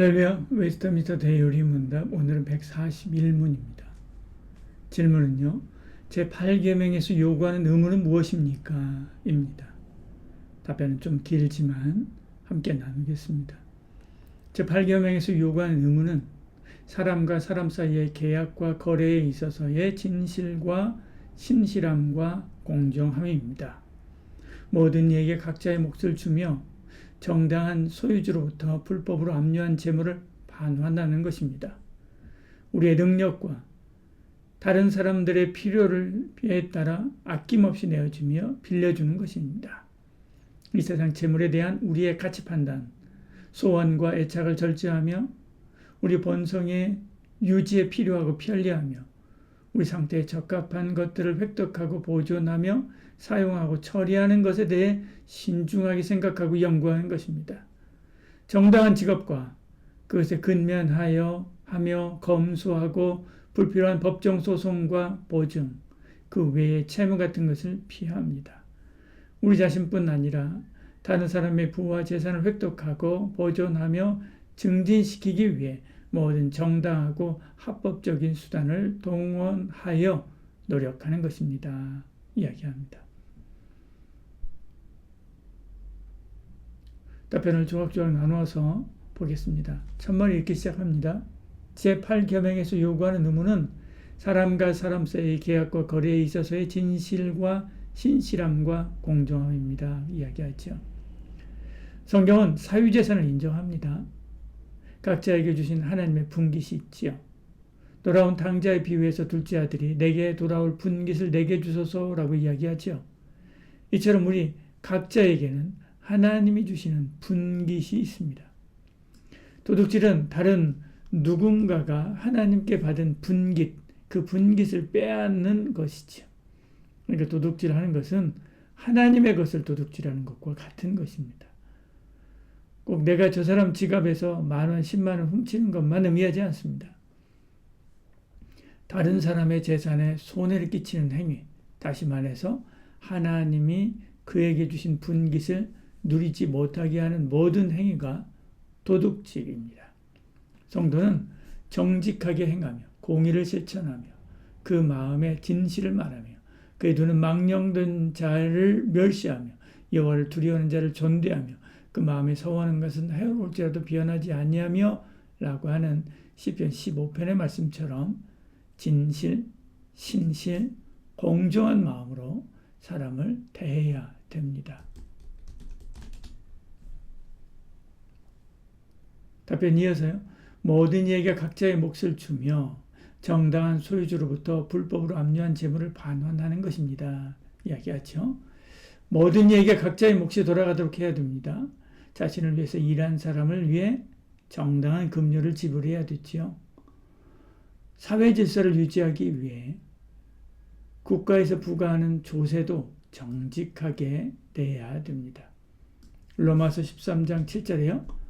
할렐루야. 웨스터민스터 대요리 문답. 오늘은 141문입니다. 질문은요, 제8계명에서 요구하는 의무는 무엇입니까? 입니다. 답변은 좀 길지만 함께 나누겠습니다. 제8계명에서 요구하는 의무는 사람과 사람 사이의 계약과 거래에 있어서의 진실과 신실함과 공정함입니다. 모든 이에게 각자의 몫을 주며 정당한 소유주로부터 불법으로 압류한 재물을 반환하는 것입니다. 우리의 능력과 다른 사람들의 필요에 따라 아낌없이 내어주며 빌려주는 것입니다. 이 세상 재물에 대한 우리의 가치 판단, 소원과 애착을 절제하며 우리 본성의 유지에 필요하고 편리하며 우리 상태에 적합한 것들을 획득하고 보존하며 사용하고 처리하는 것에 대해 신중하게 생각하고 연구하는 것입니다. 정당한 직업과 그것에 근면하여 하며 검수하고 불필요한 법정 소송과 보증, 그 외의 채무 같은 것을 피합니다. 우리 자신뿐 아니라 다른 사람의 부와 재산을 획득하고 보존하며 증진시키기 위해 모든 정당하고 합법적인 수단을 동원하여 노력하는 것입니다. 이야기합니다. 답변을 조각조각 나누어서 보겠습니다. 첫머리 이렇게 시작합니다. 제8계명에서 요구하는 의무는 사람과 사람 사이의 계약과 거래에 있어서의 진실과 신실함과 공정함입니다. 이야기하죠. 성경은 사유재산을 인정합니다. 각자에게 주신 하나님의 분깃이 있지요. 돌아온 탕자의 비유에서 둘째 아들이 내게 돌아올 분깃을 내게 주소서라고 이야기하죠. 이처럼 우리 각자에게는 하나님이 주시는 분깃이 있습니다. 도둑질은 다른 누군가가 하나님께 받은 분깃, 그 분깃을 빼앗는 것이죠. 그러니까 도둑질하는 것은 하나님의 것을 도둑질하는 것과 같은 것입니다. 꼭 내가 저 사람 지갑에서 10,000원, 100,000원 훔치는 것만 의미하지 않습니다. 다른 사람의 재산에 손해를 끼치는 행위, 다시 말해서 하나님이 그에게 주신 분깃을 누리지 못하게 하는 모든 행위가 도둑질입니다. 성도는 정직하게 행하며 공의를 실천하며 그 마음에 진실을 말하며 그의 눈은 망령된 자를 멸시하며 여호와를 두려워하는 자를 존대하며 그 마음에 서원하는 것은 해로울지라도 변하지 아니하며 라고 하는 시편 15편의 말씀처럼 진실, 신실, 공정한 마음으로 사람을 대해야 됩니다. 답변 이어서요. 모든 이에게 각자의 몫을 주며 정당한 소유주로부터 불법으로 압류한 재물을 반환하는 것입니다. 이야기하죠. 모든 이에게 각자의 몫이 돌아가도록 해야 됩니다. 자신을 위해서 일한 사람을 위해 정당한 급료를 지불해야 되지요. 사회 질서를 유지하기 위해 국가에서 부과하는 조세도 정직하게 내야 됩니다. 로마서 13장 7절에요.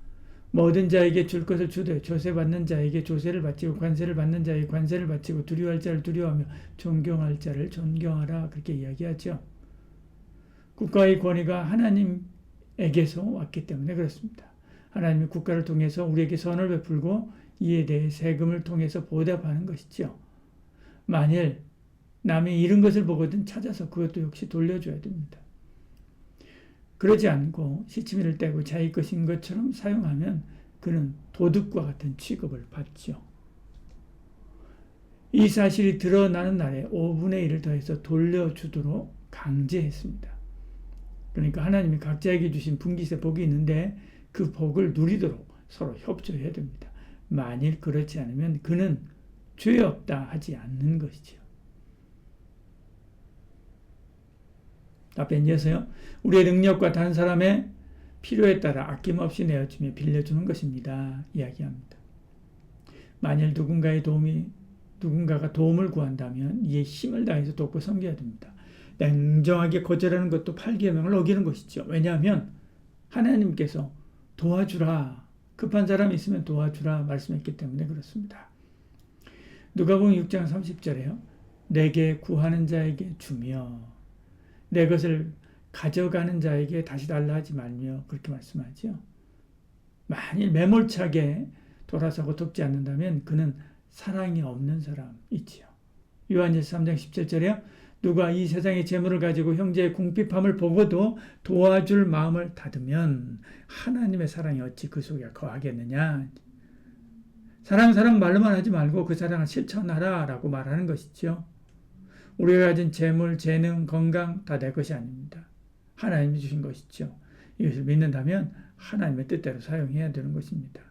모든 자에게 줄 것을 주되 조세 받는 자에게 조세를 바치고 관세를 받는 자에게 관세를 바치고 두려워할 자를 두려워하며 존경할 자를 존경하라. 그렇게 이야기하죠. 국가의 권위가 하나님에게서 왔기 때문에 그렇습니다. 하나님이 국가를 통해서 우리에게 선을 베풀고 이에 대해 세금을 통해서 보답하는 것이죠. 만일 남이 잃은 것을 보거든 찾아서 그것도 역시 돌려줘야 됩니다. 그러지 않고 시치미를 떼고 자기 것인 것처럼 사용하면 그는 도둑과 같은 취급을 받죠. 이 사실이 드러나는 날에 5분의 1을 더해서 돌려주도록 강제했습니다. 그러니까 하나님이 각자에게 주신 분깃에 복이 있는데 그 복을 누리도록 서로 협조해야 됩니다. 만일 그렇지 않으면 그는 죄 없다 하지 않는 것이죠. 답변 이어서요. 우리의 능력과 다른 사람의 필요에 따라 아낌없이 내어주며 빌려주는 것입니다. 이야기합니다. 만일 누군가가 도움을 구한다면 이에 힘을 다해서 돕고 섬겨야 됩니다. 냉정하게 거절하는 것도 8계명을 어기는 것이죠. 왜냐하면 하나님께서 도와주라, 급한 사람이 있으면 도와주라 말씀했기 때문에 그렇습니다. 누가복음 6장 30절에요. 내게 구하는 자에게 주며 내 것을 가져가는 자에게 다시 달라 하지 말며 그렇게 말씀하죠. 만일 매몰차게 돌아서고 돕지 않는다면 그는 사랑이 없는 사람이지요. 요한일서 3장 17절에요. 누가 이 세상의 재물을 가지고 형제의 궁핍함을 보고도 도와줄 마음을 닫으면 하나님의 사랑이 어찌 그 속에 거하겠느냐. 사랑 말로만 하지 말고 그 사랑을 실천하라 라고 말하는 것이죠. 우리가 가진 재물, 재능, 건강 다 내 것이 아닙니다. 하나님이 주신 것이죠. 이것을 믿는다면 하나님의 뜻대로 사용해야 되는 것입니다.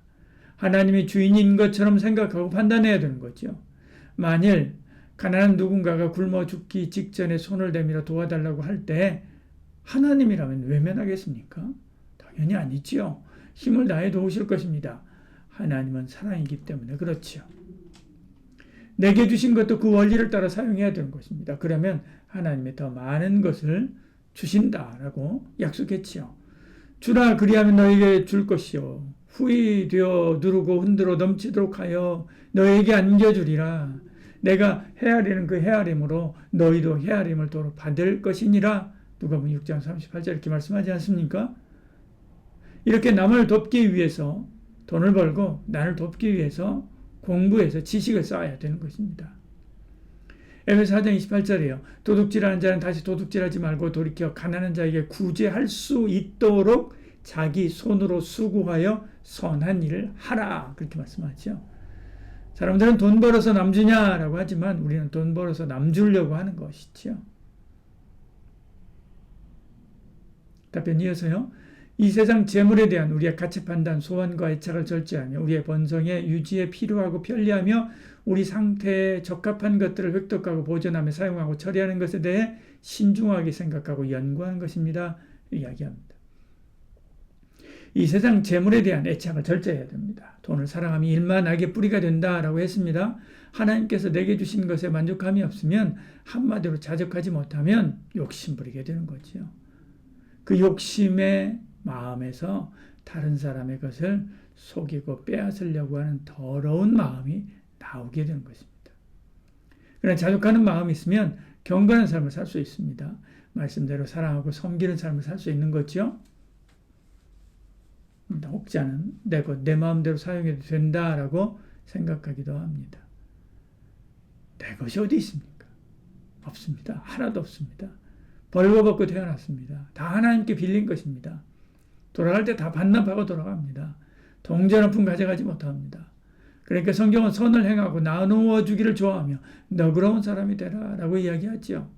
하나님이 주인인 것처럼 생각하고 판단해야 되는 거죠. 만일 가난한 누군가가 굶어 죽기 직전에 손을 내밀어 도와달라고 할 때 하나님이라면 외면하겠습니까? 당연히 아니지요. 힘을 다해 도우실 것입니다. 하나님은 사랑이기 때문에 그렇지요. 내게 주신 것도 그 원리를 따라 사용해야 되는 것입니다. 그러면 하나님이 더 많은 것을 주신다라고 약속했지요. 주라 그리하면 너에게 줄 것이요 후히 되어 누르고 흔들어 넘치도록 하여 너에게 안겨주리라. 내가 헤아리는 그 헤아림으로 너희도 헤아림을 도로 받을 것이니라. 누가복음 6장 38절 이렇게 말씀하지 않습니까? 이렇게 남을 돕기 위해서 돈을 벌고 나를 돕기 위해서 공부해서 지식을 쌓아야 되는 것입니다. 에베소 4장 28절이에요. 도둑질하는 자는 다시 도둑질하지 말고 돌이켜 가난한 자에게 구제할 수 있도록 자기 손으로 수고하여 선한 일을 하라. 그렇게 말씀하죠. 사람들은 돈 벌어서 남 주냐라고 하지만 우리는 돈 벌어서 남 주려고 하는 것이죠. 답변 이어서요. 이 세상 재물에 대한 우리의 가치 판단, 소원과 애착을 절제하며 우리의 번성에 유지에 필요하고 편리하며 우리 상태에 적합한 것들을 획득하고 보존하며 사용하고 처리하는 것에 대해 신중하게 생각하고 연구하는 것입니다. 이야기합니다. 이 세상 재물에 대한 애착을 절제해야 됩니다. 돈을 사랑하면 일만하게 뿌리가 된다라고 했습니다. 하나님께서 내게 주신 것에 만족함이 없으면 한마디로 자족하지 못하면 욕심 부리게 되는 거죠. 그 욕심의 마음에서 다른 사람의 것을 속이고 빼앗으려고 하는 더러운 마음이 나오게 되는 것입니다. 그러나 자족하는 마음이 있으면 경건한 삶을 살 수 있습니다. 말씀대로 사랑하고 섬기는 삶을 살 수 있는 거죠. 혹자는 내 것, 내 마음대로 사용해도 된다라고 생각하기도 합니다. 내 것이 어디 있습니까? 없습니다. 하나도 없습니다. 벌거벗고 태어났습니다. 다 하나님께 빌린 것입니다. 돌아갈 때 다 반납하고 돌아갑니다. 동전 한 푼 가져가지 못합니다. 그러니까 성경은 선을 행하고 나누어 주기를 좋아하며 너그러운 사람이 되라 라고 이야기하죠.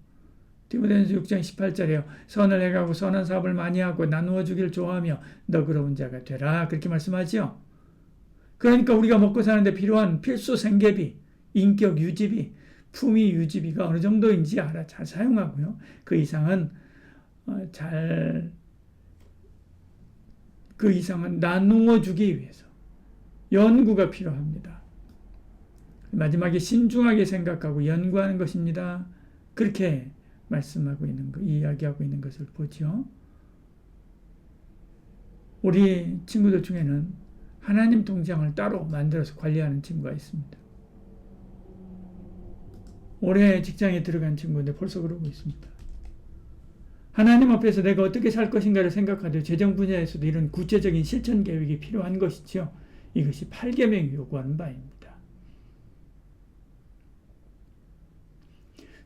디모데전서 6장 18절에요. 선을 행하고 선한 사업을 많이 하고 나누어 주기를 좋아하며 너그러운 자가 되라 그렇게 말씀하죠. 그러니까 우리가 먹고 사는데 필요한 필수 생계비, 인격 유지비, 품위 유지비가 어느 정도인지 알아 잘 사용하고요. 그 이상은 나누어 주기 위해서 연구가 필요합니다. 마지막에 신중하게 생각하고 연구하는 것입니다. 그렇게 말씀하고 있는 거, 이야기하고 있는 것을 보죠. 우리 친구들 중에는 하나님 통장을 따로 만들어서 관리하는 친구가 있습니다. 올해 직장에 들어간 친구인데 벌써 그러고 있습니다. 하나님 앞에서 내가 어떻게 살 것인가를 생각하되 재정 분야에서도 이런 구체적인 실천 계획이 필요한 것이죠. 이것이 8계명이 요구하는 바입니다.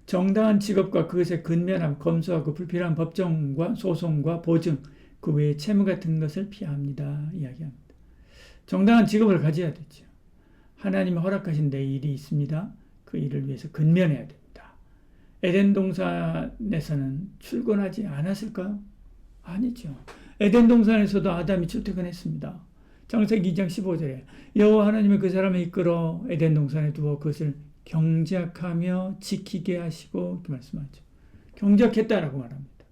정당한 직업과 그것에 근면함, 검소하고 불필요한 법정과 소송과 보증, 그 외에 채무 같은 것을 피합니다. 이야기합니다. 정당한 직업을 가져야 되죠. 하나님이 허락하신 내 일이 있습니다. 그 일을 위해서 근면해야 됩니다. 에덴 동산에서는 출근하지 않았을까요? 아니죠. 에덴 동산에서도 아담이 출퇴근했습니다. 창세기 2장 15절에 여호와 하나님이 그 사람을 이끌어 에덴 동산에 두어 그것을 경작하며 지키게 하시고 이렇게 말씀하죠. 경작했다라고 말합니다.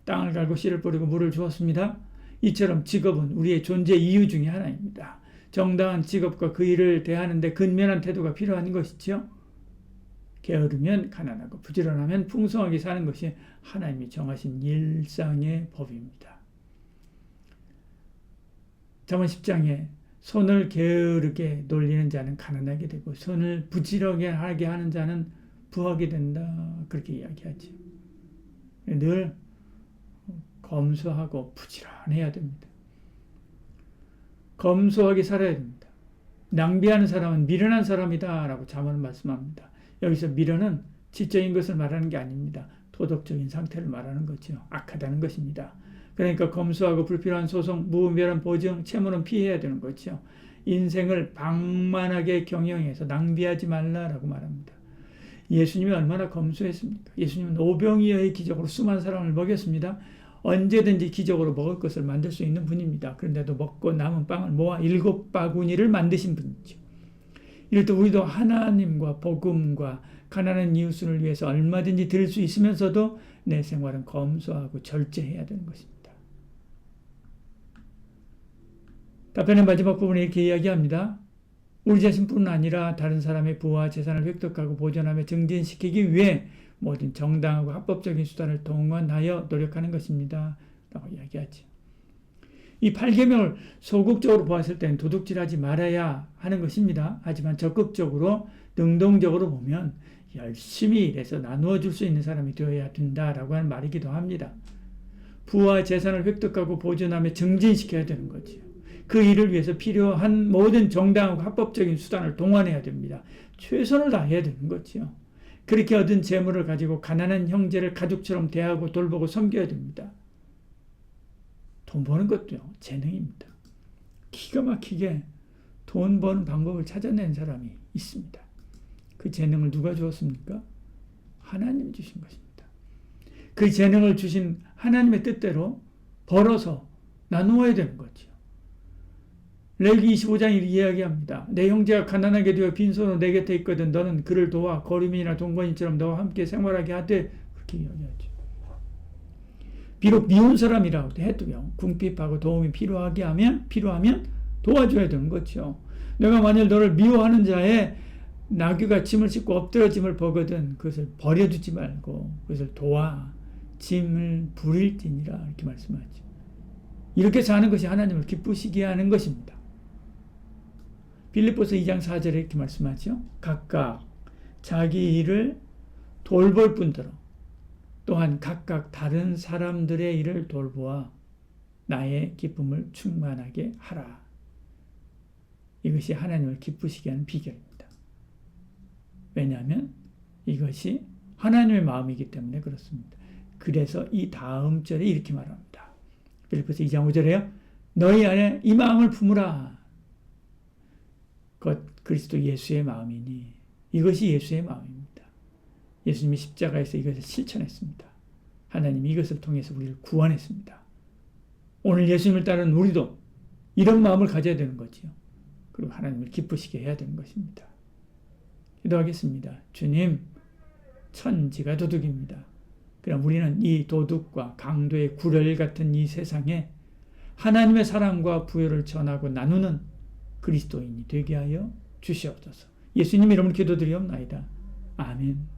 땅을 갈고 씨를 뿌리고 물을 주었습니다. 이처럼 직업은 우리의 존재 이유 중에 하나입니다. 정당한 직업과 그 일을 대하는데 근면한 태도가 필요한 것이죠. 게으르면 가난하고 부지런하면 풍성하게 사는 것이 하나님이 정하신 일상의 법입니다. 잠언 10장에 손을 게으르게 놀리는 자는 가난하게 되고 손을 부지런하게 하는 자는 부하게 된다. 그렇게 이야기하죠. 늘 검소하고 부지런해야 됩니다. 검소하게 살아야 됩니다. 낭비하는 사람은 미련한 사람이다 라고 자문을 말씀합니다. 여기서 미련은 지적인 것을 말하는 게 아닙니다. 도덕적인 상태를 말하는 거죠. 악하다는 것입니다. 그러니까 검소하고 불필요한 소송, 무분별한 보증, 채무는 피해야 되는 거죠. 인생을 방만하게 경영해서 낭비하지 말라라고 말합니다. 예수님이 얼마나 검소했습니까? 예수님은 오병이어의 기적으로 수많은 사람을 먹였습니다. 언제든지 기적으로 먹을 것을 만들 수 있는 분입니다. 그런데도 먹고 남은 빵을 모아 7바구니를 만드신 분이죠. 이럴 때 우리도 하나님과 복음과 가난한 이웃을 위해서 얼마든지 드릴 수 있으면서도 내 생활은 검소하고 절제해야 되는 것입니다. 답변의 마지막 부분에 이렇게 이야기합니다. 우리 자신뿐 아니라 다른 사람의 부와 재산을 획득하고 보존하며 증진시키기 위해 모든 정당하고 합법적인 수단을 동원하여 노력하는 것입니다. 라고 이야기하죠. 이 8계명을 소극적으로 보았을 때는 도둑질하지 말아야 하는 것입니다. 하지만 적극적으로 능동적으로 보면 열심히 일해서 나누어 줄 수 있는 사람이 되어야 된다라고 하는 말이기도 합니다. 부와 재산을 획득하고 보존하며 증진시켜야 되는 거죠. 그 일을 위해서 필요한 모든 정당하고 합법적인 수단을 동원해야 됩니다. 최선을 다해야 되는 거죠. 그렇게 얻은 재물을 가지고 가난한 형제를 가족처럼 대하고 돌보고 섬겨야 됩니다. 돈 버는 것도 재능입니다. 기가 막히게 돈 버는 방법을 찾아낸 사람이 있습니다. 그 재능을 누가 주었습니까? 하나님 주신 것입니다. 그 재능을 주신 하나님의 뜻대로 벌어서 나누어야 되는 거죠. 레위기 25장 이야기합니다. 내 형제가 가난하게 되어 빈손으로 내 곁에 있거든 너는 그를 도와 거류민이나 동거인처럼 너와 함께 생활하게 하되 그렇게 이야기하죠. 비록 미운 사람이라고 해도요. 궁핍하고 도움이 필요하면 도와줘야 되는 거죠. 내가 만일 너를 미워하는 자의 나귀가 짐을 싣고 엎드러짐을 보거든 그것을 버려두지 말고 그것을 도와 짐을 부릴지니라 이렇게 말씀하죠. 이렇게 사는 것이 하나님을 기쁘시게 하는 것입니다. 빌립보서 2장 4절에 이렇게 말씀하죠. 각각 자기 일을 돌볼 뿐더러 또한 각각 다른 사람들의 일을 돌보아 나의 기쁨을 충만하게 하라. 이것이 하나님을 기쁘시게 하는 비결입니다. 왜냐하면 이것이 하나님의 마음이기 때문에 그렇습니다. 그래서 이 다음 절에 이렇게 말합니다. 빌립보서 2장 5절에요. 너희 안에 이 마음을 품으라. 곧 그리스도 예수의 마음이니 이것이 예수의 마음입니다. 예수님이 십자가에서 이것을 실천했습니다. 하나님이 이것을 통해서 우리를 구원했습니다. 오늘 예수님을 따르는 우리도 이런 마음을 가져야 되는 거지요. 그리고 하나님을 기쁘시게 해야 되는 것입니다. 기도하겠습니다. 주님, 천지가 도둑입니다. 그럼 우리는 이 도둑과 강도의 구렬 같은 이 세상에 하나님의 사랑과 부요를 전하고 나누는 그리스도인이 되게 하여 주시옵소서. 예수님 이름으로 기도드리옵나이다. 아멘.